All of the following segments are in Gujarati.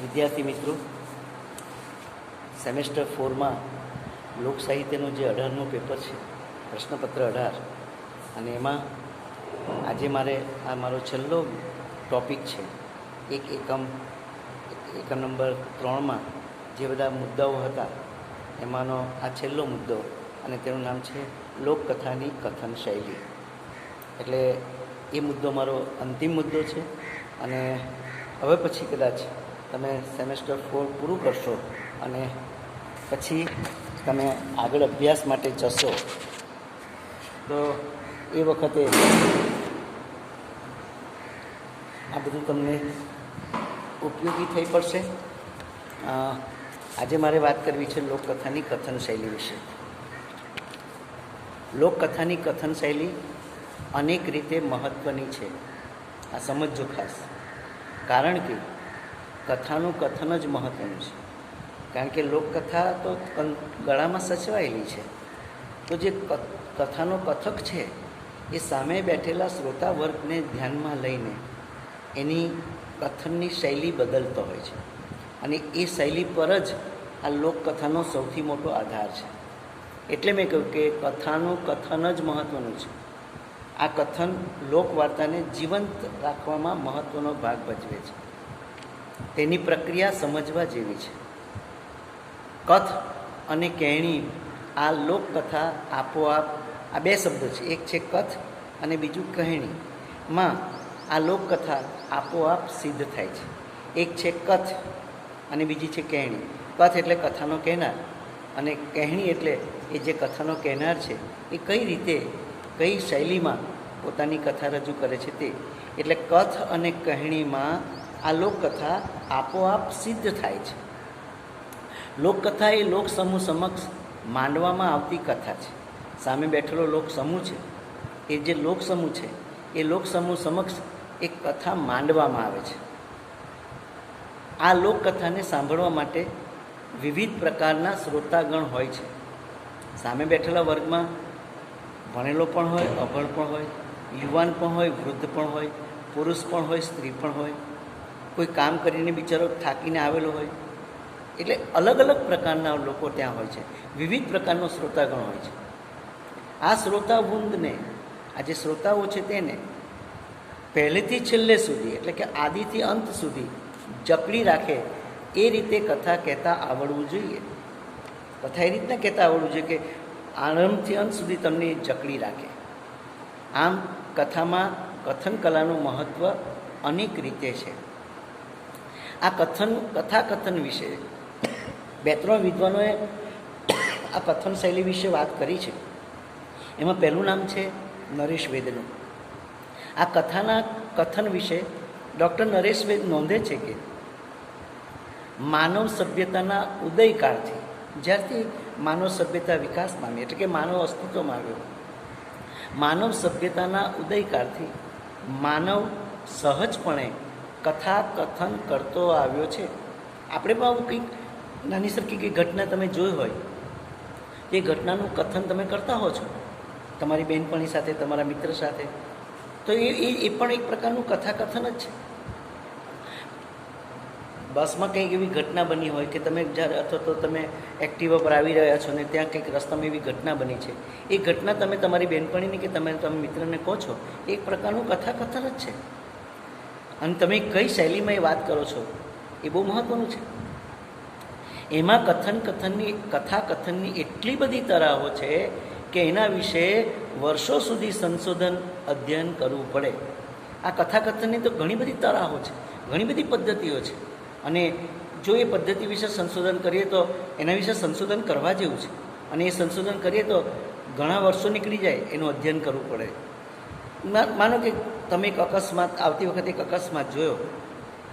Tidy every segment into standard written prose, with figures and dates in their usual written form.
વિદ્યાર્થી મિત્રો, સેમેસ્ટર 4માં લોક સાહિત્યનું જે 18નું પેપર છે, પ્રશ્નપત્ર 18, અને એમાં આજે મારો છેલ્લો ટૉપિક છે. એકમ નંબર 3માં જે બધા મુદ્દાઓ હતા એમાંનો આ છેલ્લો મુદ્દો, અને તેનું નામ છે લોકકથાની કથન શૈલી. એટલે એ મુદ્દો મારો અંતિમ મુદ્દો છે. અને હવે પછી કદાચ તમે સેમેસ્ટર 4 પૂરું કરશો અને પછી તમે આગળ અભ્યાસ માટે જશો તો એ વખતે આ બધું તમને ઉપયોગી થઈ પડશે. આજે મારે વાત કરવી છે લોકકથાની કથન શૈલી વિશે. લોકકથાની કથન શૈલી અનેક રીતે મહત્ત્વની છે. આ સમજજો ખાસ, કારણ કે કથાનું કથન જ મહત્ત્વનું છે. કારણ કે લોકકથા તો ગળામાં સચવાયેલી છે, તો જે કથાનો કથક છે એ સામે બેઠેલા શ્રોતા વર્ગને ધ્યાનમાં લઈને એની કથનની શૈલી બદલતો હોય છે, અને એ શૈલી પર જ આ લોકકથાનો સૌથી મોટો આધાર છે. એટલે મેં કહ્યું કે કથાનું કથન જ મહત્ત્વનું છે. આ કથન લોકવાર્તાને જીવંત રાખવામાં મહત્ત્વનો ભાગ ભજવે છે. તેની પ્રક્રિયા સમજવા જેવી છે. કથ અને કહેણી, આ લોકકથા આપોઆપ, આ બે શબ્દો છે, એક છે કથ અને બીજું કહેણી. માં આ લોકકથા આપોઆપ સિદ્ધ થાય છે. એક છે કથ અને બીજી છે કહેણી. કથ એટલે કથાનો કહેનાર, અને કહેણી એટલે એ જે કથાનો કહેનાર છે એ કઈ રીતે, કઈ શૈલીમાં પોતાની કથા રજૂ કરે છે તે. એટલે કથ અને કહેણીમાં આ લોકકથા આપોઆપ સિદ્ધ થાય છે. લોકકથા એ લોક સમૂહ સમક્ષ માંડવામાં આવતી કથા છે. સામે બેઠેલો લોક સમૂહ છે, એ જે લોક સમૂહ છે એ લોક સમૂહ સમક્ષ એક કથા માંડવામાં આવે છે. આ લોકકથાને સાંભળવા માટે વિવિધ પ્રકારના શ્રોતાગણ હોય છે. સામે બેઠેલા વર્ગમાં ભણેલો પણ હોય, અભણ પણ હોય, યુવાન પણ હોય, વૃદ્ધ પણ હોય, પુરુષ પણ હોય, સ્ત્રી પણ હોય, કોઈ કામ કરીને બિચારો થાકીને આવેલો હોય. એટલે અલગ અલગ પ્રકારના લોકો ત્યાં હોય છે. વિવિધ પ્રકારનો શ્રોતાગણ હોય છે. આ શ્રોતાવૃંદને, આ જે શ્રોતાઓ છે તેને પહેલેથી છેલ્લે સુધી, એટલે કે આદિથી અંત સુધી જકડી રાખે એ રીતે કથા કહેતા આવડવું જોઈએ. કથા એ રીતના કહેતા આવડવું જોઈએ કે આરંભથી અંત સુધી તમને જકડી રાખે. આમ કથામાં કથન કલાનું મહત્ત્વ અનેક રીતે છે. આ કથાકથન વિશે 2-3 વિદ્વાનોએ આ કથન શૈલી વિશે વાત કરી છે. એમાં પહેલું નામ છે નરેશ વેદનું. આ કથાના કથન વિશે ડૉક્ટર નરેશ વેદ નોંધે છે કે માનવ સભ્યતાના ઉદયકાળથી, જ્યારથી માનવ સભ્યતા વિકાસ પામી, એટલે કે માનવ અસ્તિત્વમાં આવ્યો, માનવ સભ્યતાના ઉદયકાળથી માનવ સહજપણે કથા કથન કરતો આવ્યો છે. આપણે પણ આવું કંઈક નાની સરખી કંઈક ઘટના તમે જોઈ હોય, એ ઘટનાનું કથન તમે કરતા હો છો તમારી બહેનપણી સાથે, તમારા મિત્ર સાથે, તો એ પણ એક પ્રકારનું કથાકથન જ છે. બસમાં કંઈક એવી ઘટના બની હોય કે તમે જ્યારે, અથવા તો તમે એક્ટિવા પર આવી રહ્યા છો ને ત્યાં કંઈક રસ્તામાં એવી ઘટના બની છે, એ ઘટના તમે તમારી બહેનપણીને કે તમે મિત્રને કહો છો, એ એક પ્રકારનું કથાકથન જ છે. અને તમે કઈ શૈલીમાં એ વાત કરો છો એ બહુ મહત્ત્વનું છે. એમાં કથાકથનની એટલી બધી તરાહો છે કે એના વિશે વર્ષો સુધી સંશોધન, અધ્યયન કરવું પડે. આ કથાકથનની તો ઘણી બધી તરાહો છે, ઘણી બધી પદ્ધતિઓ છે, અને જો એ પદ્ધતિ વિશે સંશોધન કરીએ તો એના વિશે સંશોધન કરવા જેવું છે. અને એ સંશોધન કરીએ તો ઘણા વર્ષો નીકળી જાય, એનું અધ્યયન કરવું પડે. માનો કે તમે એક અકસ્માત, આવતી વખતે એક અકસ્માત જોયો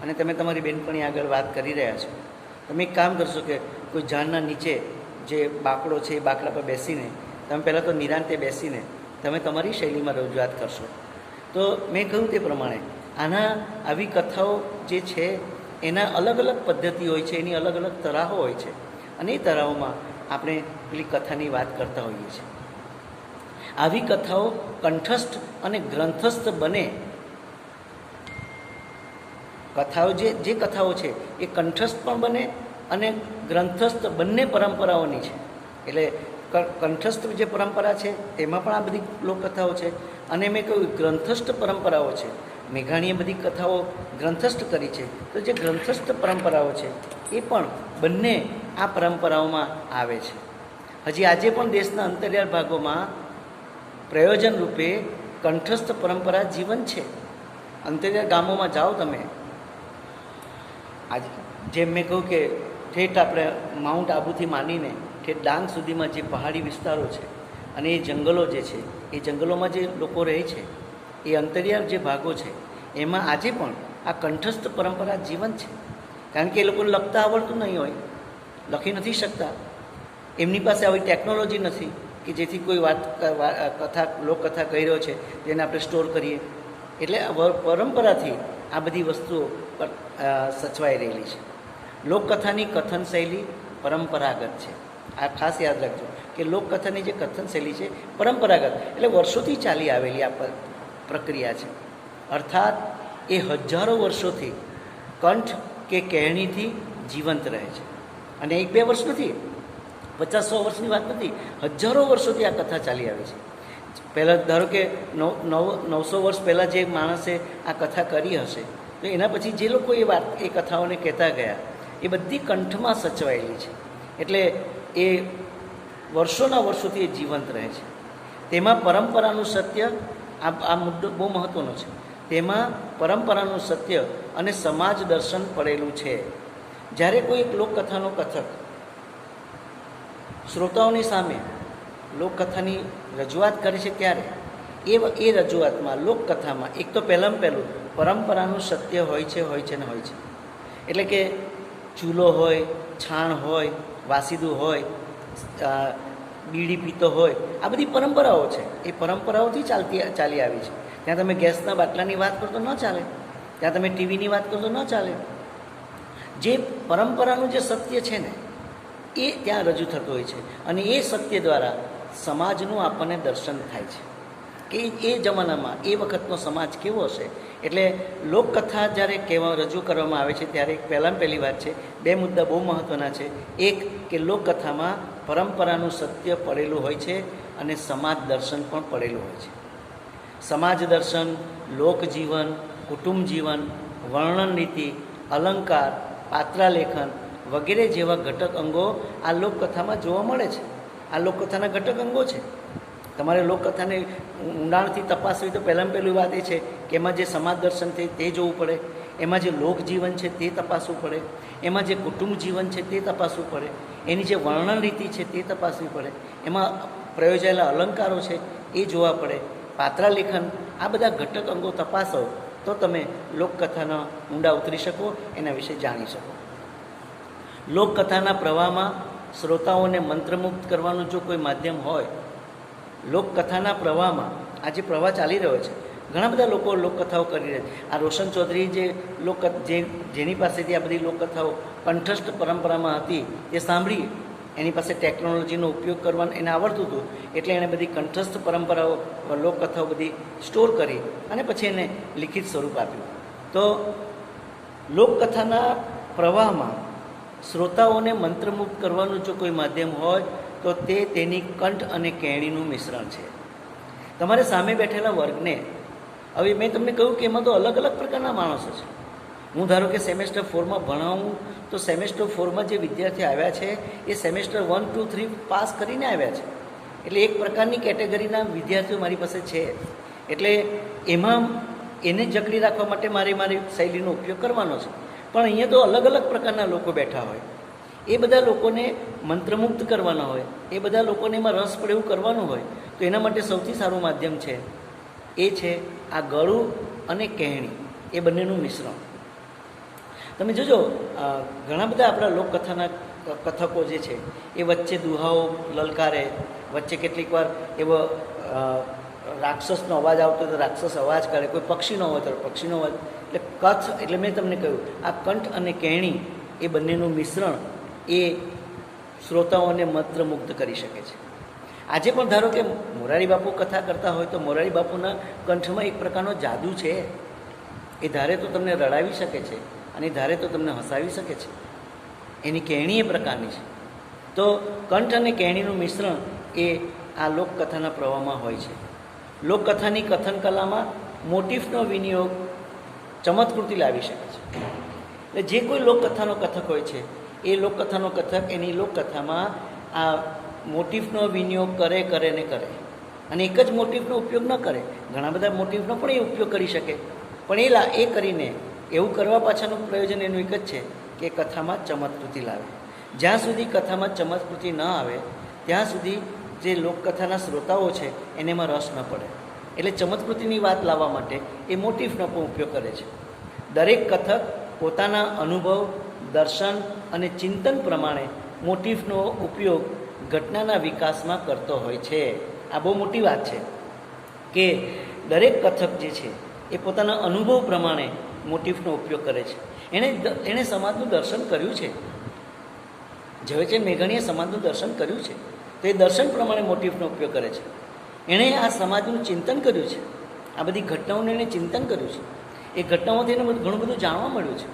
અને તમે તમારી બહેનપણી આગળ વાત કરી રહ્યા છો. તમે એક કામ કરશો કે કોઈ ઝાડના નીચે જે બાકડો છે એ બાકડા પર બેસીને તમે પહેલાં તો નિરાંતે બેસીને તમે તમારી શૈલીમાં રજૂઆત કરશો. તો મેં કહ્યું તે પ્રમાણે આવી કથાઓ જે છે એના અલગ અલગ પદ્ધતિ હોય છે, એની અલગ અલગ તરાહો હોય છે, અને એ તરાહોમાં આપણે પેલી કથાની વાત કરતા હોઈએ છીએ. આવી કથાઓ કંઠસ્થ અને ગ્રંથસ્થ બને કથાઓ જે કથાઓ છે એ કંઠસ્થ પણ બને અને ગ્રંથસ્થ બંને પરંપરાઓની છે. એટલે કંઠસ્થ જે પરંપરા છે તેમાં પણ આ બધી લોકકથાઓ છે, અને મેં કહ્યું ગ્રંથસ્થ પરંપરાઓ છે. મેઘાણીએ બધી કથાઓ ગ્રંથસ્થ કરી છે, તો જે ગ્રંથસ્થ પરંપરાઓ છે એ પણ બંને આ પરંપરાઓમાં આવે છે. હજી આજે પણ દેશના અંતરિયાળ ભાગોમાં પ્રયોજન રૂપે કંઠસ્થ પરંપરા જીવન છે. અંતરિયાળ ગામોમાં જાઓ તમે, આજે જેમ મેં કહ્યું કે ઠેઠ આપણે માઉન્ટ આબુથી માંડીને ઠેઠ ડાંગ સુધીમાં જે પહાડી વિસ્તારો છે અને એ જંગલો જે છે, એ જંગલોમાં જે લોકો રહે છે, એ અંતરિયાળ જે ભાગો છે એમાં આજે પણ આ કંઠસ્થ પરંપરા જીવન છે. કારણ કે એ લોકોને લખતા આવડતું નહીં હોય, લખી નથી શકતા, એમની પાસે આવી ટેકનોલોજી નથી કે જેથી કોઈ લોકકથા કહી રહ્યો છે જેને આપણે સ્ટોર કરીએ. એટલે પરંપરાથી આ બધી વસ્તુઓ સચવાઈ રહેલી છે. લોકકથાની કથન શૈલી પરંપરાગત છે. આ ખાસ યાદ રાખજો કે લોકકથાની જે કથન શૈલી છે પરંપરાગત, એટલે વર્ષોથી ચાલી આવેલી આ પ્રક્રિયા છે. અર્થાત એ હજારો વર્ષોથી કંઠ કે કહેણીથી જીવંત રહે છે. અને 1-2 વર્ષ નથી, 50-100 વર્ષની વાત નથી, હજારો વર્ષોથી આ કથા ચાલી આવે છે. પહેલાં ધારો કે 900 વર્ષ પહેલાં જે માણસે આ કથા કરી હશે, તો એના પછી જે લોકો એ કથાઓને કહેતા ગયા એ બધી કંઠમાં સચવાયેલી છે. એટલે એ વર્ષોના વર્ષોથી એ જીવંત રહે છે. તેમાં પરંપરાનું સત્ય, આ મુદ્દો બહુ મહત્ત્વનો છે, તેમાં પરંપરાનું સત્ય અને સમાજ દર્શન પડેલું છે. જ્યારે કોઈ એક લોકકથાનો કથક શ્રોતાઓની સામે લોકકથાની રજૂઆત કરે છે ત્યારે એ રજૂઆતમાં, લોકકથામાં એક તો પહેલું પરંપરાનું સત્ય હોય છે. એટલે કે ચૂલો હોય, છાણ હોય, વાસીદું હોય, બીડી પીતો હોય, આ બધી પરંપરાઓ છે. એ પરંપરાઓથી ચાલી આવી છે. ત્યાં તમે ગેસના બાટલાની વાત કરો તો ન ચાલે, ત્યાં તમે ટીવીની વાત કરો તો ન ચાલે. જે પરંપરાનું જે સત્ય છે ને એ ત્યાં રજૂ થતું હોય છે, અને એ સત્ય દ્વારા સમાજનું આપણને દર્શન થાય છે કે એ જમાનામાં એ વખતનો સમાજ કેવો હશે. એટલે લોકકથા જ્યારે રજૂ કરવામાં આવે છે ત્યારે પહેલી વાત છે, 2 મુદ્દા બહુ મહત્ત્વના છે. એક કે લોકકથામાં પરંપરાનું સત્ય પડેલું હોય છે અને સમાજ દર્શન પણ પડેલું હોય છે. સમાજ દર્શન, લોકજીવન, કુટુંબ જીવન, વર્ણન રીતિ, અલંકાર, પાત્રાલેખન વગેરે જેવા ઘટક અંગો આ લોકકથામાં જોવા મળે છે. આ લોકકથાના ઘટક અંગો છે. તમારે લોકકથાને ઊંડાણથી તપાસવી તો પહેલી વાત એ છે કે એમાં જે સમાજ દર્શન છે તે જોવું પડે, એમાં જે લોકજીવન છે તે તપાસવું પડે, એમાં જે કુટુંબ જીવન છે તે તપાસવું પડે, એની જે વર્ણન રીતિ છે તે તપાસવી પડે, એમાં પ્રયોજાયેલા અલંકારો છે એ જોવા પડે, પાત્રાલેખન, આ બધા ઘટક અંગો તપાસો તો તમે લોકકથાના ઊંડા ઉતરી શકો, એના વિશે જાણી શકો. લોકકથાના પ્રવાહમાં શ્રોતાઓને મંત્રમુગ્ધ કરવાનું જો કોઈ માધ્યમ હોય, લોકકથાના પ્રવાહમાં આ જે પ્રવાહ ચાલી રહ્યો છે, ઘણા બધા લોકો લોકકથાઓ કરી રહ્યા છે. આ રોશન ચૌધરી જેની પાસેથી આ બધી લોકકથાઓ કંઠસ્થ પરંપરામાં હતી એ સાંભળી, એની પાસે ટેકનોલોજીનો ઉપયોગ કરવાનું એને આવડતું હતું, એટલે એણે બધી કંઠસ્થ પરંપરાઓ, લોકકથાઓ બધી સ્ટોર કરી અને પછી એને લિખિત સ્વરૂપ આપ્યું. તો લોકકથાના પ્રવાહમાં શ્રોતાઓને મંત્રમુગ્ધ કરવાનું જો કોઈ માધ્યમ હોય તો તે તેની કંઠ અને કહેણીનું મિશ્રણ છે. તમારે સામે બેઠેલા વર્ગને, હવે મેં તમને કહ્યું કે એમાં તો અલગ અલગ પ્રકારના માણસો છે. હું ધારો કે સેમેસ્ટર 4માં ભણાવું તો સેમેસ્ટર 4માં જે વિદ્યાર્થી આવ્યા છે એ સેમેસ્ટર 1, 2, 3 પાસ કરીને આવ્યા છે. એટલે એક પ્રકારની કેટેગરીના વિદ્યાર્થીઓ મારી પાસે છે. એટલે એમાં એને જકડી રાખવા માટે મારી શૈલીનો ઉપયોગ કરવાનો છે. પણ અહીંયા તો અલગ અલગ પ્રકારના લોકો બેઠા હોય, એ બધા લોકોને મંત્રમુગ્ધ કરવાના હોય, એ બધા લોકોને એમાં રસ પડે એવું કરવાનું હોય, તો એના માટે સૌથી સારું માધ્યમ છે એ છે આ ગળું અને કહેણી, એ બંનેનું મિશ્રણ. તમે જોજો ઘણા બધા આપણા લોકકથાના કથકો જે છે એ વચ્ચે દુહાઓ લલકારે, વચ્ચે કેટલીક વાર એવો રાક્ષસનો અવાજ આવતો તો રાક્ષસ અવાજ કરે, કોઈ પક્ષીનો અવાજ તો પક્ષીનો અવાજ. એટલે કથ એટલે મેં તમને કહ્યું આ કંઠ અને કહેણી એ બંનેનું મિશ્રણ એ શ્રોતાઓને મંત્રમુગ્ધ કરી શકે છે. આજે પણ ધારો કે મોરારી બાપુ કથા કરતા હોય તો મોરારી બાપુના કંઠમાં એક પ્રકારનો જાદુ છે. એ ધારે તો તમને રડાવી શકે છે અને ધારે તો તમને હસાવી શકે છે. એની કહેણી એ પ્રકારની છે. તો કંઠ અને કહેણીનું મિશ્રણ એ આ લોકકથાના પ્રવાહમાં હોય છે. લોકકથાની કથન કલામાં મોટિફનો વિનિયોગ ચમત્કૃતિ લાવી શકે છે. એટલે જે કોઈ લોકકથાનો કથક હોય છે એ લોકકથાનો કથક એની લોકકથામાં આ મોટિફનો વિનિયોગ કરે ને કરે, અને એક જ મોટિફનો ઉપયોગ ન કરે, ઘણા બધા મોટિફનો પણ એ ઉપયોગ કરી શકે, પણ એ કરીને એવું કરવા પાછળનું પ્રયોજન એનું એક જ છે કે કથામાં ચમત્કૃતિ લાવે. જ્યાં સુધી કથામાં ચમત્કૃતિ ન આવે ત્યાં સુધી જે લોકકથાના શ્રોતાઓ છે એને એમાં રસ ન પડે. એટલે ચમત્કૃતિની વાત લાવવા માટે એ મોટિફનો પણ ઉપયોગ કરે છે. દરેક કથક પોતાના અનુભવ, દર્શન અને ચિંતન પ્રમાણે મોટિફનો ઉપયોગ ઘટનાના વિકાસમાં કરતો હોય છે. આ બહુ મોટી વાત છે કે દરેક કથક જે છે એ પોતાના અનુભવ પ્રમાણે મોટિફનો ઉપયોગ કરે છે. એણે સમાજનું દર્શન કર્યું છે. ઝવેરચંદ મેઘાણીએ સમાજનું દર્શન કર્યું છે, તો એ દર્શન પ્રમાણે મોટિફનો ઉપયોગ કરે છે. એણે આ સમાજનું ચિંતન કર્યું છે. આ બધી ઘટનાઓનું એણે ચિંતન કર્યું છે. એ ઘટનાઓથી એને ઘણું બધું જાણવા મળ્યું છે.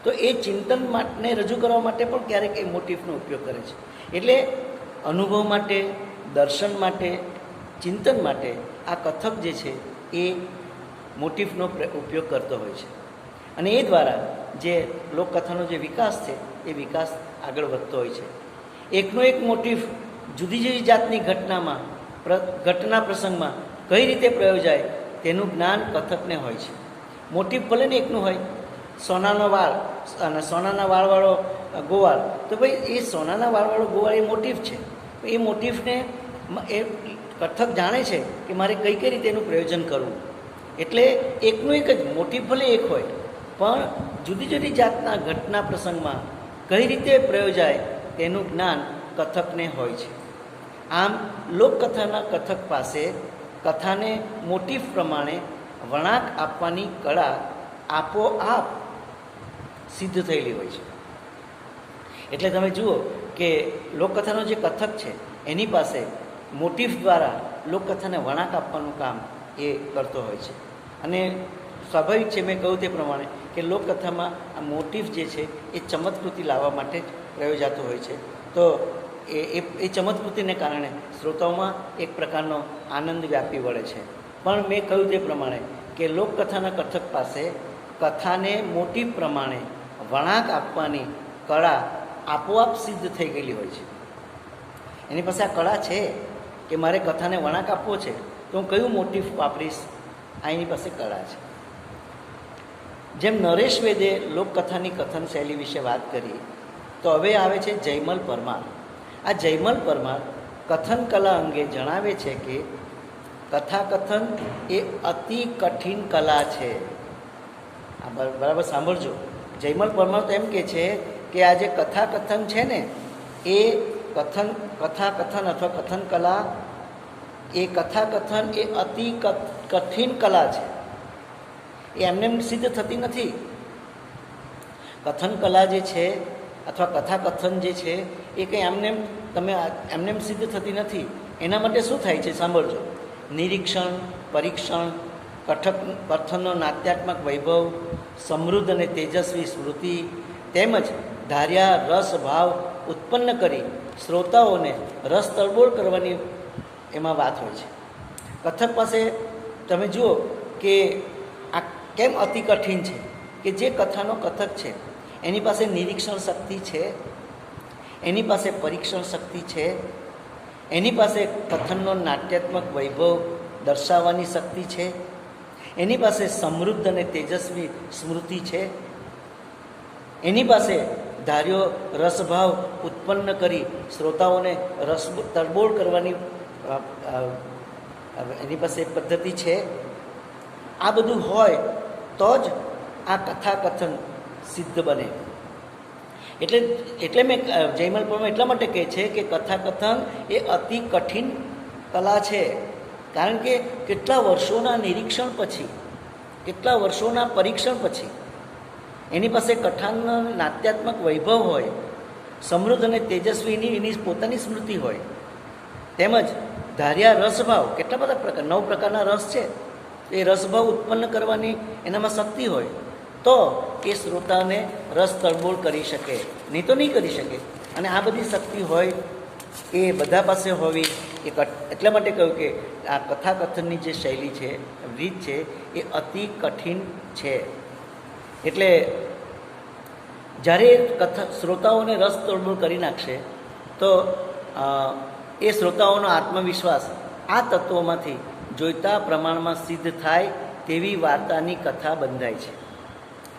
તો એ ચિંતન ને રજૂ કરવા માટે પણ ક્યારેક એ મોટિફનો ઉપયોગ કરે છે. એટલે અનુભવ માટે, દર્શન માટે, ચિંતન માટે આ કથક જે છે એ મોટિફનો ઉપયોગ કરતો હોય છે. અને એ દ્વારા જે લોકકથાનો જે વિકાસ છે એ વિકાસ આગળ વધતો હોય છે. એકનો એક મોટિફ જુદી જુદી જાતની ઘટના પ્રસંગમાં કઈ રીતે પ્રયોજાય તેનું જ્ઞાન કથકને હોય છે. મોટિફ ભલે ને એકનું હોય, સોનાનો વાળ અને સોનાના વાળવાળો ગોવાળ, તો ભાઈ એ સોનાના વાળવાળો ગોવાળ એ મોટિફ છે. એ મોટિફને એ કથક જાણે છે કે મારે કઈ કઈ રીતે એનું પ્રયોજન કરવું. એટલે એકનું એક જ મોટિફ ભલે એક હોય, પણ જુદી જુદી જાતના ઘટના પ્રસંગમાં કઈ રીતે પ્રયોજાય તેનું જ્ઞાન કથકને હોય છે. આમ લોકકથાના કથક પાસે કથાને મોટિફ પ્રમાણે વળાંક આપવાની કળા આપોઆપ સિદ્ધ થયેલી હોય છે. એટલે તમે જુઓ કે લોકકથાનો જે કથક છે એની પાસે મોટિફ દ્વારા લોકકથાને વળાંક આપવાનું કામ એ કરતો હોય છે. અને સ્વાભાવિક છે, મેં કહ્યું તે પ્રમાણે કે લોકકથામાં આ મોટિફ જે છે એ ચમત્કૃતિ લાવવા માટે જ પ્રયોજાતો હોય છે. તો એ ચમત્કૃતિને કારણે શ્રોતાઓમાં એક પ્રકારનો આનંદ વ્યાપી વળે છે. પણ મેં કહ્યું તે પ્રમાણે કે લોકકથાના કથક પાસે કથાને મોટિફ પ્રમાણે વળાંક આપવાની કળા આપોઆપ સિદ્ધ થઈ ગયેલી હોય છે. એની પાસે આ કળા છે કે મારે કથાને વળાંક આપવો છે તો હું કયું મોટિફ વાપરીશ, આ એની પાસે કળા છે. જેમ નરેશ વેદે લોકકથાની કથન શૈલી વિશે વાત કરી, તો હવે આવે છે જયમલ પરમાર. આ જયમલ પરમાર કથન કલા અંગે જણાવે છે કે કથાકથન એ અતિ કઠિન કલા છે. આ બરાબર સાંભળજો. જયમલ પરમાર તો એમ કહે છે કે આ જે કથાકથન છે ને એ કથાકથન અથવા કથન કલા, એ કથાકથન એ અતિ કઠિન કલા છે. એ એમને સિદ્ધ થતી નથી. કથન કલા જે છે અથવા કથાકથન જે છે એ કંઈ એમને સિદ્ધ થતી નથી. એના માટે શું થાય છે સાંભળજો. નિરીક્ષણ, પરીક્ષણ, કથનનો નાટ્યાત્મક વૈભવ, સમૃદ્ધ અને તેજસ્વી સ્મૃતિ તેમજ ધાર્યા રસ ભાવ ઉત્પન્ન કરી શ્રોતાઓને રસ તરબોળ કરવાની એમાં વાત હોય છે. કથક પાસે તમે જુઓ કે આ કેમ અતિ કઠિન છે કે જે કથાનો કથક છે એની પાસે નિરીક્ષણ શક્તિ છે, એની પાસે પરીક્ષણ શક્તિ છે, એની પાસે કથનનો નાટ્યાત્મક વૈભવ દર્શાવવાની શક્તિ છે, એની પાસે સમૃદ્ધ અને તેજસ્વી સ્મૃતિ છે, એની પાસે ધાર્યો રસભાવ ઉત્પન્ન કરી શ્રોતાઓને રસ તરબોળ કરવાની એની પાસે પદ્ધતિ છે. આ બધું હોય તો જ આ કથાકથન સિદ્ધ બને. એટલે મેં જયમલ પરમાર એટલા માટે કહે છે કે કથાકથન એ અતિ કઠિન કલા છે. કારણ કે કેટલા વર્ષોના નિરીક્ષણ પછી, કેટલા વર્ષોના પરીક્ષણ પછી એની પાસે કથાનો નાટ્યાત્મક વૈભવ હોય, સમૃદ્ધ અને તેજસ્વીની એની પોતાની સ્મૃતિ હોય, તેમજ ધાર્યા રસભાવ, કેટલા બધા પ્રકાર 9 પ્રકારના રસ છે. તો એ રસભાવ ઉત્પન્ન કરવાની એનામાં શક્તિ હોય તો એ શ્રોતાને રસ તરબોળ કરી શકે, નહીં તો નહીં કરી શકે. અને આ બધી શક્તિ હોય એ બધા પાસે હોવી એટલા માટે કહ્યું કે આ કથાકથનની જે શૈલી છે, રીત છે, એ અતિ કઠિન છે. એટલે જ્યારે શ્રોતાઓને રસ તરબોળ કરી નાખશે તો એ શ્રોતાઓનો આત્મવિશ્વાસ આ તત્વોમાંથી જોઈતા પ્રમાણમાં સિદ્ધ થાય તેવી વાર્તાની કથા બંધાય છે.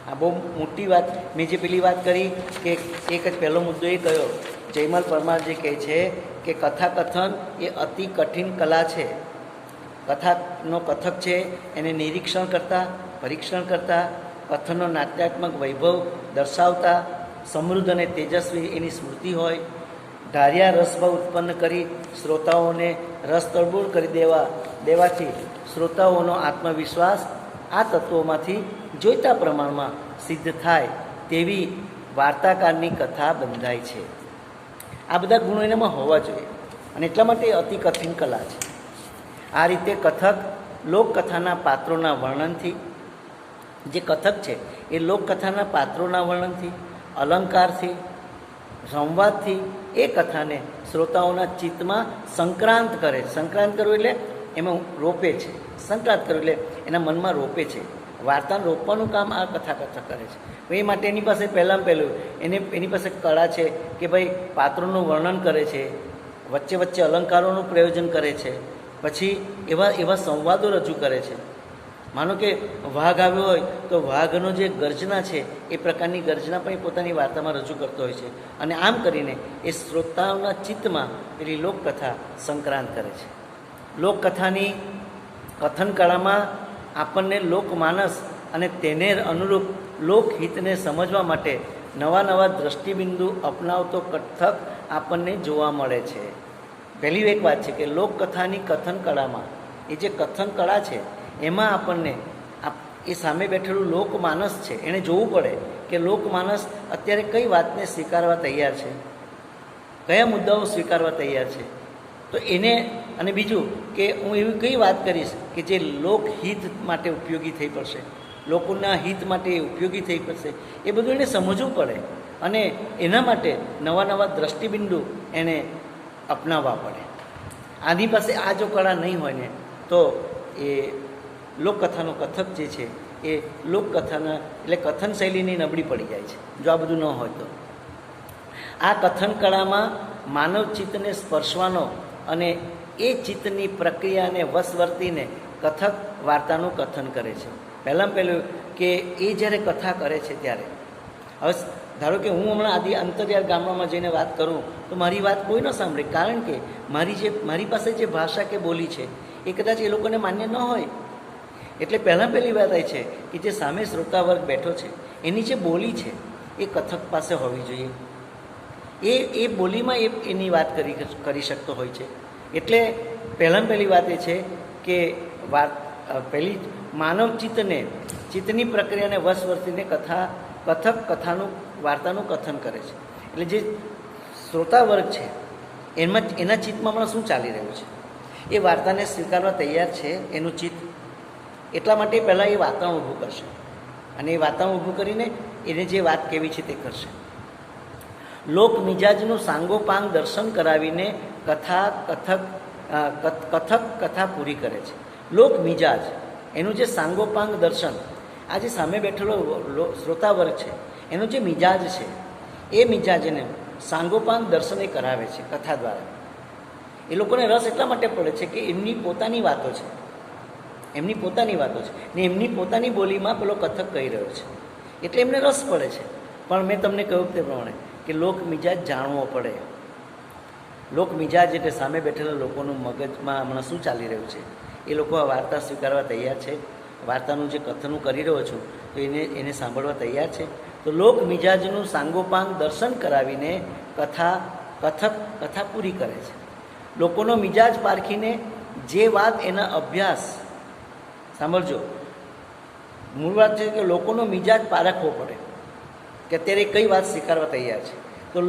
આ બહુ મોટી વાત. મેં જે પેલી વાત કરી કે એક જ પહેલો મુદ્દો એ કહ્યો, જયમલ પરમારજી કહે છે કે કથાકથન એ અતિ કઠિન કલા છે. કથાનો કથક છે એને નિરીક્ષણ કરતાં, પરીક્ષણ કરતાં, કથનનો નાટ્યાત્મક વૈભવ દર્શાવતા, સમૃદ્ધ અને તેજસ્વી એની સ્મૃતિ હોય, ધાર્યા રસભાવ ઉત્પન્ન કરી શ્રોતાઓને રસ તરબોળ કરી દેવાથી શ્રોતાઓનો આત્મવિશ્વાસ આ તત્વોમાંથી જોઈતા પ્રમાણમાં સિદ્ધ થાય તેવી વાર્તાકારની કથા બંધાય છે. આ બધા ગુણો એનામાં હોવા જોઈએ અને એટલા માટે અતિ કઠિન કલા છે. આ રીતે કથક લોકકથાના પાત્રોના વર્ણનથી, જે કથક છે એ લોકકથાના પાત્રોના વર્ણનથી, અલંકારથી, સંવાદથી એ કથાને શ્રોતાઓના ચિત્તમાં સંક્રાંત કરે. સંક્રાંત કરવું એટલે એમાં રોપે છે. સંક્રાંત કરવું એટલે એના મનમાં રોપે છે. વાર્તાને રોપવાનું કામ આ કથાકથક કરે છે. એ માટે એની પાસે પહેલાં એની પાસે કળા છે કે ભાઈ પાત્રોનું વર્ણન કરે છે, વચ્ચે વચ્ચે અલંકારોનું પ્રયોજન કરે છે, પછી એવા સંવાદો રજૂ કરે છે. માનો કે વાઘ આવ્યો હોય તો વાઘનો જે ગર્જના છે એ પ્રકારની ગર્જના પણ એ પોતાની વાર્તામાં રજૂ કરતો હોય છે. અને આમ કરીને એ શ્રોતાઓના ચિત્તમાં પેલી લોકકથા સંક્રાંત કરે છે. લોકકથાની કથન કળામાં આપણને લોકમાનસ અને તેને અનુરૂપ લોકહિતને સમજવા માટે નવા નવા દ્રષ્ટિબિંદુ અપનાવતો કથક આપણને જોવા મળે છે. પહેલી એક વાત છે કે લોકકથાની કથન કળામાં એ જે કથન કળા છે એમાં આપણને એ સામે બેઠેલું લોકમાનસ છે એણે જોવું પડે કે લોકમાનસ અત્યારે કઈ વાતને સ્વીકારવા તૈયાર છે, કયા મુદ્દાઓ સ્વીકારવા તૈયાર છે. તો એને, અને બીજું કે હું એવી કઈ વાત કરીશ કે જે લોકહિત માટે ઉપયોગી થઈ પડશે, લોકોના હિત માટે ઉપયોગી થઈ પડશે, એ બધું એને સમજવું પડે. અને એના માટે નવા નવા દ્રષ્ટિબિંદુ એને અપનાવવા પડે. આની પાસે આ જો કળા નહીં હોય ને તો એ લોકકથાનો કથક જે છે એ લોકકથાના એટલે કથન શૈલીની નબળી પડી જાય છે જો આ બધું ન હોય તો. આ કથન કળામાં માનવ ચિત્તને સ્પર્શવાનો અને એ ચિત્તની પ્રક્રિયાને વશવર્તીને કથક વાર્તાનું કથન કરે છે. પહેલાં કે એ જ્યારે કથા કરે છે ત્યારે, હવે ધારો કે હું હમણાં અંતરિયાળ ગામડામાં જઈને વાત કરું તો મારી વાત કોઈ ન સાંભળે, કારણ કે મારી પાસે જે ભાષા કે બોલી છે એ કદાચ એ લોકોને માન્ય ન હોય. એટલે પહેલી વાત એ છે કે જે સામે શ્રોતા વર્ગ બેઠો છે એની જે બોલી છે એ કથક પાસે હોવી જોઈએ. એ બોલીમાં એની વાત કરી શકતો હોય છે. એટલે પહેલી વાત એ છે કે પહેલી માનવ ચિત્તની પ્રક્રિયાને વશવર્તીને કથાનું વાર્તાનું કથન કરે છે. એટલે જે શ્રોતા વર્ગ છે એના ચિત્તમાં હમણાં શું ચાલી રહ્યું છે, એ વાર્તાને સ્વીકારવા તૈયાર છે એનું ચિત્ત. એટલા માટે પહેલાં એ વાતાવરણ ઊભું કરશે અને એ વાતાવરણ ઊભું કરીને એને જે વાત કેવી છે તે કરશે. લોક મિજાજનું સાંગોપાંગ દર્શન કરાવીને કથા પૂરી કરે છે. લોક મિજાજ એનું જે સાંગોપાંગ દર્શન, આ જે સામે બેઠેલો શ્રોતા વર્ગ છે એનો જે મિજાજ છે એ મિજાજને સાંગોપાંગ દર્શન એ કરાવે છે કથા દ્વારા. એ લોકોને રસ એટલા માટે પડે છે કે એમની પોતાની વાતો છે ને એમની પોતાની બોલીમાં પેલો કથક કહી રહ્યો છે એટલે એમને રસ પડે છે. પણ મેં તમને કહ્યું તે પ્રમાણે કે લોક મિજાજ જાણવો પડે. લોક મિજાજ એટલે સામે બેઠેલા લોકોનું મગજમાં હમણાં શું ચાલી રહ્યું છે, એ લોકો આ વાર્તા સ્વીકારવા તૈયાર છે, વાર્તાનું જે કથનનું કરી રહ્યો છું તો એને સાંભળવા તૈયાર છે. તો લોક મિજાજનું સાંગોપાંગ દર્શન કરાવીને કથા પૂરી કરે છે. લોકોનો મિજાજ પારખીને જે વાત એના અભ્યાસ, સાંભળજો, મૂળ વાત છે કે લોકોનો મિજાજ પારખવો પડે કે અત્યારે કઈ વાત સ્વીકારવા તૈયાર છે. તો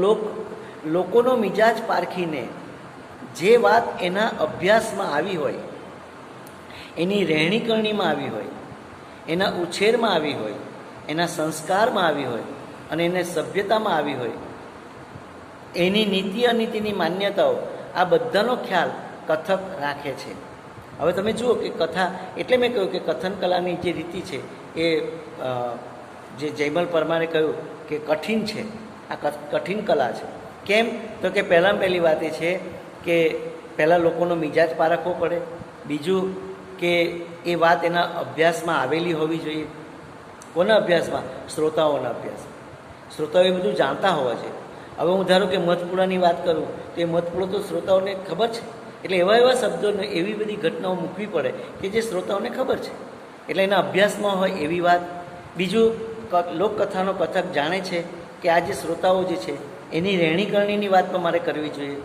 લોકોનો મિજાજ પારખીને જે વાત એના અભ્યાસમાં આવી હોય એની રહેણીકરણીમાં આવી હોય, એના ઉછેરમાં આવી હોય, એના સંસ્કારમાં આવી હોય અને એને સભ્યતામાં આવી હોય, એની નીતિ અનીતિની માન્યતાઓ, આ બધાનો ખ્યાલ કથક રાખે છે. હવે તમે જુઓ કે કથા, એટલે મેં કહ્યું કે કથન કલાની જે રીતિ છે એ જે જયમલ પરમારે કહ્યું કે કઠિન છે, આ કઠિન કલા છે. કેમ? તો કે પહેલી વાત એ છે કે પહેલાં લોકોનો મિજાજ પારખવો પડે. બીજું કે એ વાત એના અભ્યાસમાં આવેલી હોવી જોઈએ. કોના અભ્યાસમાં? શ્રોતાઓના અભ્યાસમાં. શ્રોતાઓ એ બધું જાણતા હોવા જોઈએ. હવે હું ધારો કે મધપુરાની વાત કરું તો એ મધપુરો તો શ્રોતાઓને ખબર છે, એટલે એવા શબ્દોને, એવી બધી ઘટનાઓ મૂકવી પડે કે જે શ્રોતાઓને ખબર છે, એટલે એના અભ્યાસમાં હોય એવી વાત. બીજું, લોકકથાનો કથક જાણે છે કે આ જે શ્રોતાઓ જે છે એની રહેણીકરણીની વાત પણ મારે કરવી જોઈએ.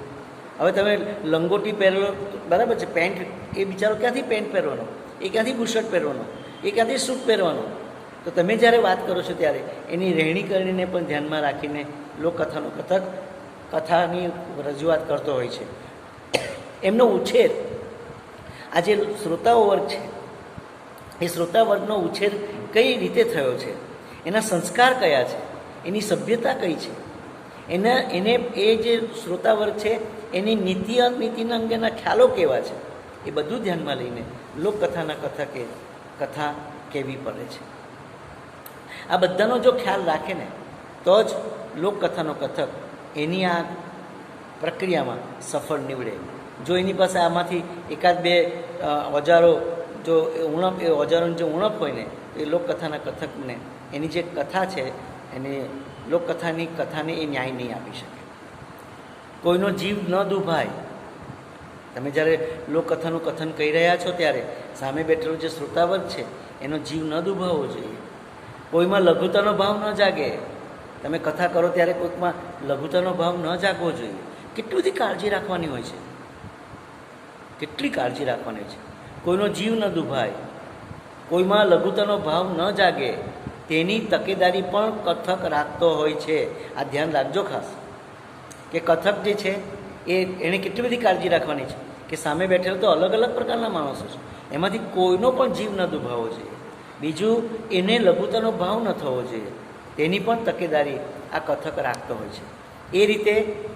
હવે તમે લંગોટી પહેરેલો, બરાબર છે, પેન્ટ, એ બિચારો ક્યાંથી પેન્ટ પહેરવાનો, એ ક્યાંથી બુશર્ટ પહેરવાનો, એ ક્યાંથી સૂટ પહેરવાનો? તો તમે જ્યારે વાત કરો છો ત્યારે એની રહેણીકરણીને પણ ધ્યાનમાં રાખીને લોકકથાનો કથક કથાની રજૂઆત કરતો હોય છે. એમનો ઉછેર, આ જે શ્રોતાઓ વર્ગ છે એ શ્રોતા વર્ગનો ઉછેર કઈ રીતે થયો છે, એના સંસ્કાર કયા છે, એની સભ્યતા કઈ છે, એને એ જે શ્રોતા વર્ગ છે એની નીતિ અનીતિના અંગેના ખ્યાલો કેવા છે, એ બધું ધ્યાનમાં લઈને લોકકથાના કથકે કથા કહેવી પડે છે. આ બધાનો જો ખ્યાલ રાખે ને તો જ લોકકથાનો કથક એની આ પ્રક્રિયામાં સફળ નીવડે. જો એની પાસે આમાંથી એકાદ બે ઓજારો, જો ઉણપ, એ ઓજારોની જો ઉણપ હોય ને તો એ લોકકથાના કથકને એની જે કથા છે એને લોકકથાની કથાને એ ન્યાય નહીં આપી શકે. કોઈનો જીવ ન દુભાય. તમે જ્યારે લોકકથાનું કથન કહી રહ્યા છો ત્યારે સામે બેઠેલો જે શ્રોતાવર્ગ છે એનો જીવ ન દુભાવવો જોઈએ. કોઈમાં લઘુતાનો ભાવ ન જાગે. તમે કથા કરો ત્યારે કોઈકમાં લઘુતાનો ભાવ ન જાગવો જોઈએ. કેટલી બધી કાળજી રાખવાની હોય છે, કેટલી કાળજી રાખવાની છે. કોઈનો જીવ ન દુભાય, કોઈમાં લઘુતાનો ભાવ ન જાગે, તેની તકેદારી પણ કથક રાખતો હોય છે. આ ધ્યાન રાખજો ખાસ કે કથક જે છે એણે કેટલી બધી કાળજી રાખવાની છે કે સામે બેઠેલો તો અલગ અલગ પ્રકારના માણસો છે, એમાંથી કોઈનો પણ જીવ ન દુભાવવો જોઈએ. બીજું, એને લઘુતાનો ભાવ ન થવો જોઈએ, તેની પણ તકેદારી આ કથક રાખતો હોય છે. એ રીતે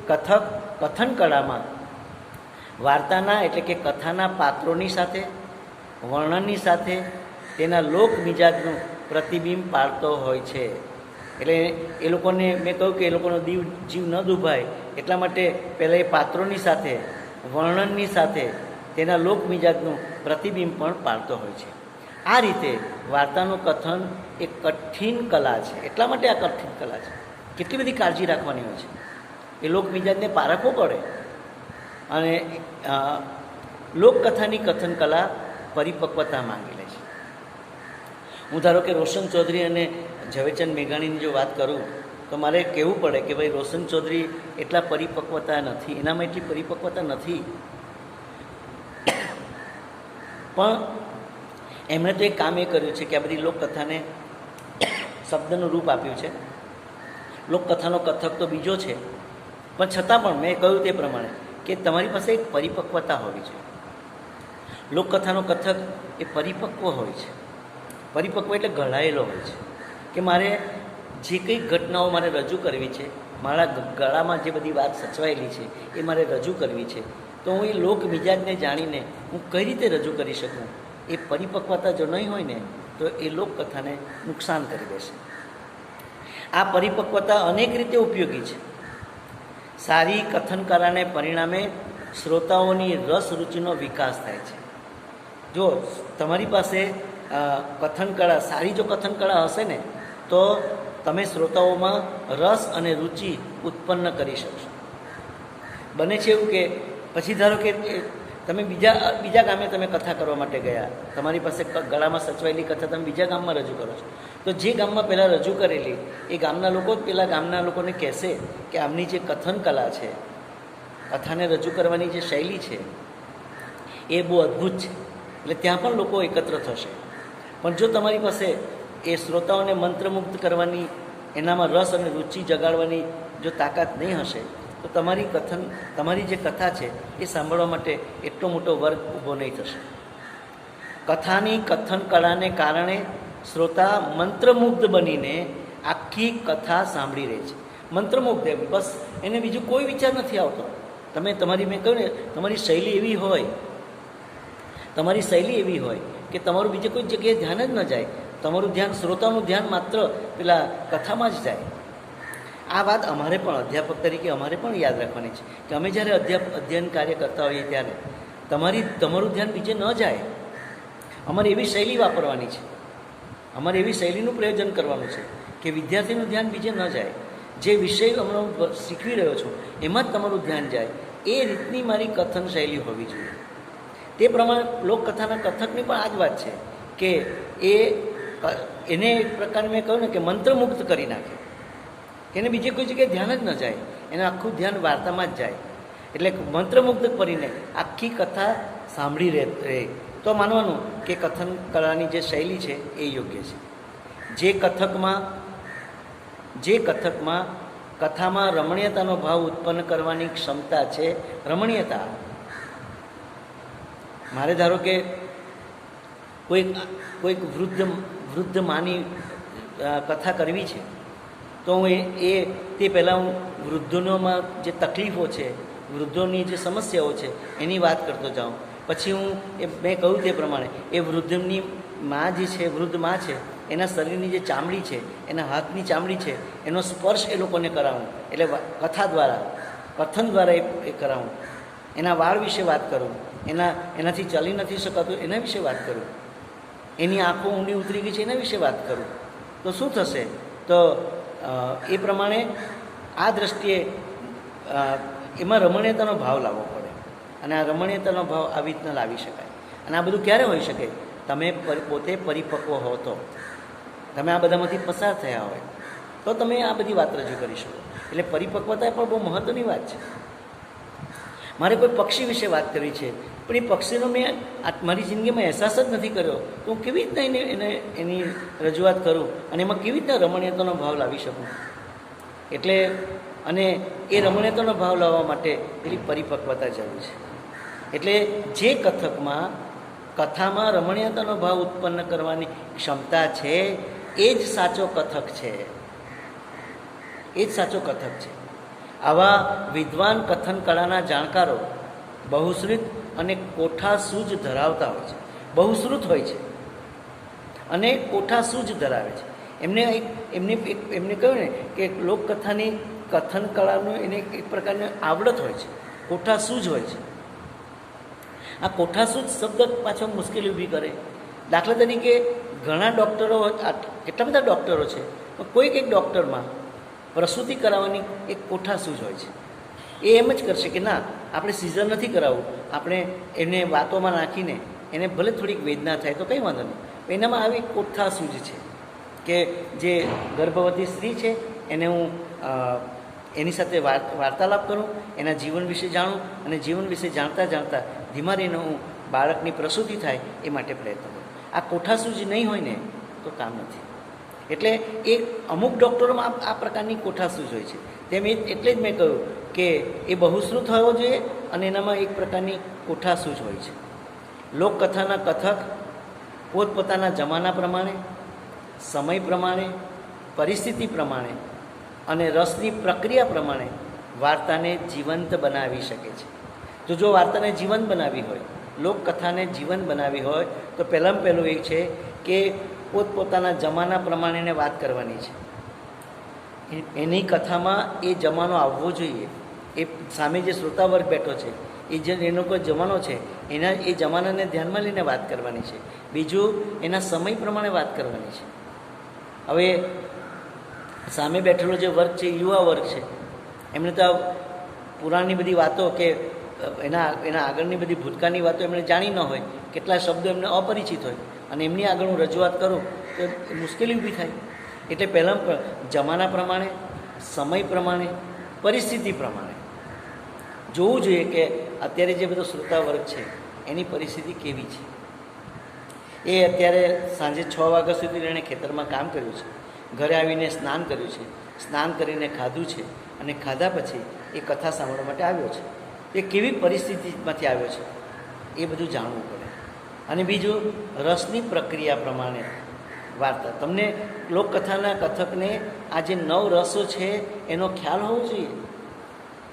કથક કથન કળામાં વાર્તાના, એટલે કે કથાના પાત્રોની સાથે, વર્ણનની સાથે તેના લોક મિજાજનું પ્રતિબિંબ પાડતો હોય છે. એટલે એ લોકોને, મેં કહ્યું કે એ લોકોનો જીવ ન દુભાય એટલા માટે પહેલાં એ પાત્રોની સાથે, વર્ણનની સાથે તેના લોક મિજાજનું પ્રતિબિંબ પણ પાડતો હોય છે. આ રીતે વાર્તાનું કથન એ કઠિન કલા છે. એટલા માટે આ કઠિન કલા છે. કેટલી બધી કાળજી રાખવાની હોય છે. એ લોક મિજાજને પારખવો પડે. અને લોકકથાની કથન કલા પરિપક્વતા માંગી લે છે. હું ધારો કે રોશન ચૌધરી અને ઝવેરચંદ મેઘાણીની જો વાત કરું તો મારે કહેવું પડે કે ભાઈ રોશન ચૌધરી એટલા પરિપક્વતા નથી, એનામાં એટલી પરિપક્વતા નથી, પણ એમણે તો એક કામ એ કર્યું છે કે આ બધી લોકકથાને શબ્દનું રૂપ આપ્યું છે. લોકકથાનો કથક તો બીજો છે, પણ છતાં પણ મેં કહ્યું તે પ્રમાણે કે તમારી પાસે એક પરિપક્વતા હોવી જોઈએ. લોકકથાનો કથક એ પરિપક્વ હોય છે. પરિપક્વ એટલે ઘડાયેલો હોય છે કે મારે જે કંઈ ઘટનાઓ મારે રજૂ કરવી છે, મારા ગળામાં જે બધી વાત સચવાયેલી છે એ મારે રજૂ કરવી છે, તો હું એ લોક મિજાજને જાણીને હું કઈ રીતે રજૂ કરી શકું. એ પરિપક્વતા જો નહીં હોય ને તો એ લોકકથાને નુકસાન કરી દેશે. આ પરિપક્વતા અનેક રીતે ઉપયોગી છે. સારી કથન કલાને પરિણામે શ્રોતાઓની રસ રુચિનો વિકાસ થાય છે. જો તમારી પાસે કથન કળા, સારી જો કથન કળા હશે ને તો તમે શ્રોતાઓમાં રસ અને રુચિ ઉત્પન્ન કરી શકશો. બને છે એવું કે પછી ધારો કે તમે બીજા ગામે તમે કથા કરવા માટે ગયા, તમારી પાસે ગળામાં સચવાયેલી કથા તમે બીજા ગામમાં રજૂ કરો છો, તો જે ગામમાં પહેલાં રજૂ કરેલી એ ગામના લોકો પેલા ગામના લોકોને કહેશે કે આમની જે કથન કલા છે, કથાને રજૂ કરવાની જે શૈલી છે એ બહુ અદ્ભુત છે. એટલે ત્યાં પણ લોકો એકત્ર થશે. પણ જો તમારી પાસે એ શ્રોતાઓને મંત્રમુગ્ધ કરવાની, એનામાં રસ અને રુચિ જગાડવાની જો તાકાત નહીં હશે તો તમારી જે કથા છે એ સાંભળવા માટે એટલો મોટો વર્ગ ઊભો નહીં થશે. કથાની કથન કળાને કારણે શ્રોતા મંત્રમુગ્ધ બનીને આખી કથા સાંભળી રહે છે. મંત્રમુગ્ધ, બસ એને બીજું કોઈ વિચાર નથી આવતો. તમે તમારી, મેં કહ્યું ને, તમારી શૈલી એવી હોય કે તમારું બીજે કોઈ જગ્યાએ ધ્યાન જ ન જાય. તમારું ધ્યાન, શ્રોતાનું ધ્યાન માત્ર પેલા કથામાં જ જાય. આ વાત અમારે પણ અધ્યાપક તરીકે અમારે પણ યાદ રાખવાની છે કે અમે જ્યારે અધ્યયન કાર્ય કરતા હોઈએ ત્યારે તમારું ધ્યાન બીજે ન જાય. અમારે એવી શૈલી વાપરવાની છે, અમારે એવી શૈલીનું પ્રયોજન કરવાનું છે કે વિદ્યાર્થીનું ધ્યાન બીજે ન જાય. જે વિષય હમણાં શીખવી રહ્યો છું એમાં જ તમારું ધ્યાન જાય. એ રીતની મારી કથન શૈલી હોવી જોઈએ. તે પ્રમાણે લોકકથાના કથકની પણ આ જ વાત છે કે એને એક પ્રકારે મેં કહ્યું ને કે મંત્રમુગ્ધ કરી નાખે, એને બીજે કોઈ જગ્યાએ ધ્યાન જ ન જાય, એનું આખું ધ્યાન વાર્તામાં જ જાય. એટલે મંત્રમુગ્ધ કરીને આખી કથા સાંભળી રહે તો માનવાનું કે કથન કળાની જે શૈલી છે એ યોગ્ય છે. જે કથકમાં કથામાં રમણીયતાનો ભાવ ઉત્પન્ન કરવાની ક્ષમતા છે. રમણીયતા, મારે ધારો કે કોઈક વૃદ્ધ માની કથા કરવી છે તો હું તે પહેલાં હું વૃદ્ધોમાં જે તકલીફો છે, વૃદ્ધોની જે સમસ્યાઓ છે એની વાત કરતો જાઉં. પછી હું મેં કહ્યું તે પ્રમાણે એ વૃદ્ધની મા જે છે, વૃદ્ધ મા છે, એના શરીરની જે ચામડી છે, એના હાથની ચામડી છે, એનો સ્પર્શ એ લોકોને કરાવું. એટલે કથા દ્વારા, કથન દ્વારા એ કરાવું. એના વાળ વિશે વાત કરું, એનાથી ચાલી નથી શકાતું એના વિશે વાત કરું, એની આંખો ઊંડી ઉતરી ગઈ છે એના વિશે વાત કરું. તો શું થશે? તો એ પ્રમાણે આ દ્રષ્ટિએ એમાં રમણીયતાનો ભાવ લાવવો પડે. અને આ રમણીયતાનો ભાવ આવી રીતના લાવી શકાય. અને આ બધું ક્યારે હોઈ શકે? તમે પોતે પરિપક્વ હો, તો તમે આ બધામાંથી પસાર થયા હોય તો તમે આ બધી વાત રજૂ કરી શકો. એટલે પરિપક્વતા પણ બહુ મહત્ત્વની વાત છે. મારે કોઈ પક્ષી વિશે વાત કરવી છે પણ એ પક્ષીનો મેં મારી જિંદગીમાં અહેસાસ જ નથી કર્યો તો હું કેવી રીતના એની રજૂઆત કરું અને એમાં કેવી રીતના રમણીયતાનો ભાવ લાવી શકું? એટલે અને એ રમણીયતાનો ભાવ લાવવા માટે એની પરિપક્વતા જરૂર છે. એટલે જે કથામાં રમણીયતાનો ભાવ ઉત્પન્ન કરવાની ક્ષમતા છે એ જ સાચો કથક છે. આવા વિદ્વાન કથન કળાના જાણકારો બહુશ્રુત અને કોઠાસૂઝ ધરાવતા હોય છે. બહુશ્રુત હોય છે અને કોઠાસૂઝ ધરાવે છે. એમને કહ્યું ને કે લોકકથાની કથન કળાનું એને એક પ્રકારની આવડત હોય છે, કોઠાસૂઝ હોય છે. આ કોઠાસૂઝ શબ્દ પાછો મુશ્કેલી ઊભી કરે. દાખલા તરીકે ઘણા ડૉક્ટરો, કેટલા બધા ડૉક્ટરો છે, પણ કોઈક એક ડૉક્ટરમાં પ્રસૂતિ કરાવવાની એક કોઠાસૂઝ હોય છે. એ એમ જ કરશે કે ના, આપણે સિઝર નથી કરાવવું, આપણે એને વાતોમાં નાખીને એને ભલે થોડીક વેદના થાય તો કંઈ વાંધો નહીં, એનામાં આવી કોઠાસૂઝ છે કે જે ગર્ભવતી સ્ત્રી છે એને હું એની સાથે વાર્તાલાપ કરું, એના જીવન વિશે જાણું અને જીવન વિશે જાણતા ધીમા રહીને હું બાળકની પ્રસૂતિ થાય એ માટે પ્રયત્ન કરું. આ કોઠાસૂઝ નહીં હોય ને તો કામ નથી. એટલે એ અમુક ડૉક્ટરોમાં આ પ્રકારની કોઠાસૂઝ હોય છે. એટલે જ મેં કહ્યું કે એ બહુશ્રુત હોવો જોઈએ અને એનામાં એક પ્રકારની કોઠાસૂઝ હોય છે. લોકકથાના કથક પોતપોતાના જમાના પ્રમાણે, સમય પ્રમાણે, પરિસ્થિતિ પ્રમાણે અને રસની પ્રક્રિયા પ્રમાણે વાર્તાને જીવંત બનાવી શકે છે. તો જો વાર્તાને જીવંત બનાવી હોય, લોકકથાને જીવંત બનાવી હોય તો પહેલાં પહેલું એ છે કે પોતપોતાના જમાના પ્રમાણેને વાત કરવાની છે. એની કથામાં એ જમાનો આવવો જોઈએ. એ સામે જે શ્રોતા વર્ગ બેઠો છે એનો કોઈ જમાનો છે, એ જમાનાને ધ્યાનમાં લઈને વાત કરવાની છે. બીજું, એના સમય પ્રમાણે વાત કરવાની છે. હવે સામે બેઠેલો જે વર્ગ છે, યુવા વર્ગ છે, એમને તો પુરાણની બધી વાતો કે એના આગળની બધી ભૂતકાળની વાતો એમણે જાણી ન હોય, કેટલા શબ્દો એમને અપરિચિત હોય અને એમની આગળ હું રજૂઆત કરું તો મુશ્કેલી ઊભી થાય. એટલે પહેલાં જમાના પ્રમાણે, સમય પ્રમાણે, પરિસ્થિતિ પ્રમાણે જોવું જોઈએ કે અત્યારે જે બધો શ્રોતા વર્ગ છે એની પરિસ્થિતિ કેવી છે. એ અત્યારે સાંજે 6 વાગ્યા સુધી એણે ખેતરમાં કામ કર્યું છે, ઘરે આવીને સ્નાન કર્યું છે, સ્નાન કરીને ખાધું છે અને ખાધા પછી એ કથા સાંભળવા માટે આવ્યો છે. એ કેવી પરિસ્થિતિમાંથી આવ્યો છે એ બધું જાણવું પડે. અને બીજું રસની પ્રક્રિયા પ્રમાણે વાર્તા. તમને લોકકથાના કથકને આ જે 9 રસો છે એનો ખ્યાલ હોવો જોઈએ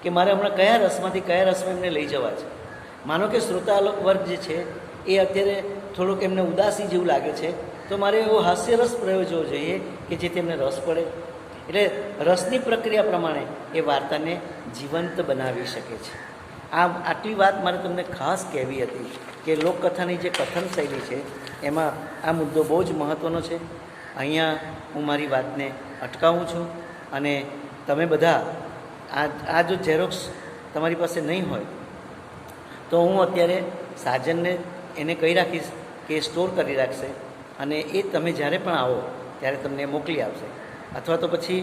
કે મારે હમણાં કયા રસમાંથી કયા રસમાં એમને લઈ જવા છે. માનો કે શ્રોતાલોક વર્ગ જે છે એ અત્યારે થોડુંક એમને ઉદાસી જેવું લાગે છે, તો મારે એવો હાસ્યરસ પ્રયોજવો જોઈએ કે જે તેમને રસ પડે. એટલે રસની પ્રક્રિયા પ્રમાણે એ વાર્તાને જીવંત બનાવી શકે છે. આટલી વાત મારે તમને ખાસ કહેવી હતી કે લોકકથાની જે કથન શૈલી છે એમાં આ મુદ્દો બહુ જ મહત્ત્વનો છે. અહીંયા હું મારી વાતને અટકાવું છું અને તમે બધા આ જો ઝેરોક્સ તમારી પાસે નહીં હોય તો હું અત્યારે સાજનને એને કહી રાખીશ કે સ્ટોર કરી રાખશે અને એ તમે જ્યારે પણ આવો ત્યારે તમને મોકલી આપશે, અથવા તો પછી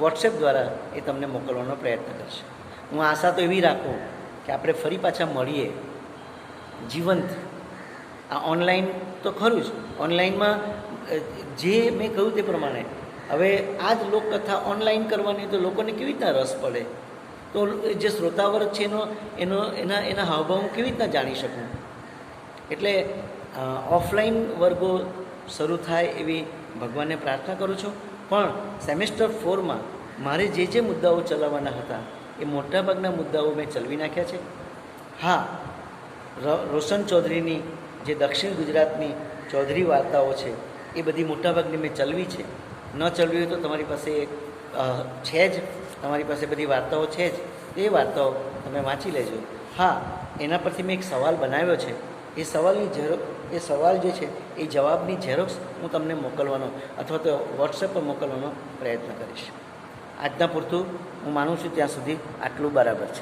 વોટ્સએપ દ્વારા એ તમને મોકલવાનો પ્રયત્ન કરશે. હું આશા તો એવી રાખું કે આપણે ફરી પાછા મળીએ જીવંત. આ ઓનલાઈન તો ખરું જ, ઓનલાઈનમાં જે મેં કહ્યું તે પ્રમાણે હવે આ જ લોકકથા ઓનલાઈન કરવાની તો લોકોને કેવી રીતના રસ પડે, તો જે શ્રોતાવર્ગ છે એના હાવભાવ હું કેવી રીતના જાણી શકું. એટલે ઓફલાઈન વર્ગો શરૂ થાય એવી ભગવાનને પ્રાર્થના કરું છું. પણ સેમેસ્ટર 4માં મારે જે મુદ્દાઓ ચલાવવાના હતા એ મોટાભાગના મુદ્દાઓ મેં ચલાવી નાખ્યા છે. હા, રોશન ચૌધરીની જે દક્ષિણ ગુજરાતની ચૌધરી વાર્તાઓ છે એ બધી મોટાભાગની મેં ચલાવી છે. ન ચલાવી હોય તો તમારી પાસે છે જ, તમારી પાસે બધી વાર્તાઓ છે જ, એ વાર્તાઓ તમે વાંચી લેજો. હા, એના પરથી મેં એક સવાલ બનાવ્યો છે. એ સવાલ જે છે એ જવાબની ઝેરોક્સ હું તમને મોકલવાનો અથવા તો વોટ્સએપ પર મોકલવાનો પ્રયત્ન કરીશ. આજના પૂરતું હું માનું છું ત્યાં સુધી આટલું બરાબર છે.